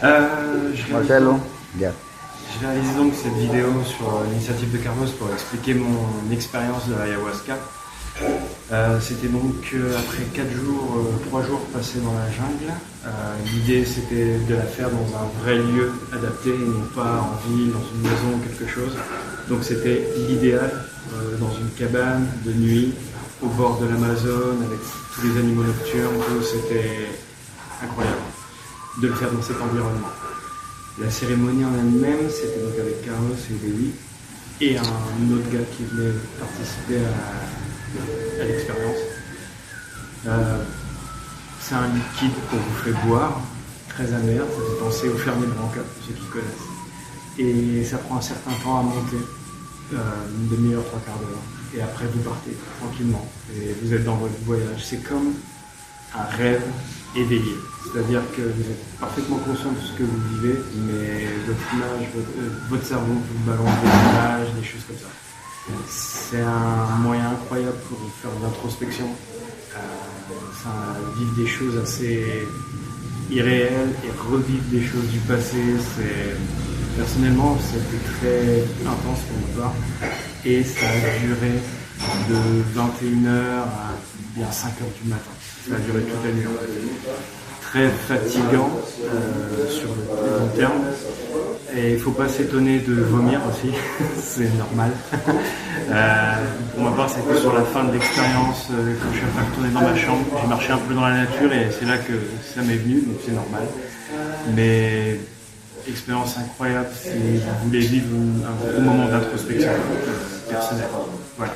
Marcelo, yeah. Je réalise donc cette vidéo sur l'initiative de Carlos pour expliquer mon expérience de l'ayahuasca. C'était donc après 3 jours passés dans la jungle. L'idée c'était de la faire dans un vrai lieu adapté et non pas en ville, dans une maison ou quelque chose. Donc c'était l'idéal, dans une cabane de nuit, au bord de l'Amazone, avec tous les animaux nocturnes, tout, c'était incroyable de le faire dans cet environnement. La cérémonie en elle-même, c'était donc avec Carlos et Lévi et un autre gars qui venait participer à l'expérience. C'est un liquide qu'on vous fait boire, très amer, ça fait penser au Fernet Branca, pour ceux qui connaissent. Et ça prend un certain temps à monter, une demi-heure, 3/4 d'heure. Et après vous partez tranquillement et vous êtes dans votre voyage. C'est comme un rêve éveillé. C'est-à-dire que vous êtes parfaitement conscient de ce que vous vivez, mais votre image, votre cerveau vous balance des images, des choses comme ça. C'est un moyen incroyable pour faire de l'introspection, vivre des choses assez irréelles et revivre des choses du passé. Personnellement, c'était très intense pour ma part et ça a duré de 21h à bien 5h du matin. Ça a duré toute la nuit. Très fatigant sur le long terme. Et il ne faut pas s'étonner de vomir aussi, c'est normal. Pour ma part, c'était sur la fin de l'expérience, quand je suis en train de retourner dans ma chambre. J'ai marché un peu dans la nature et c'est là que ça m'est venu, donc c'est normal. Mais expérience incroyable si vous voulez vivre un gros moment d'introspection personnelle. Voilà.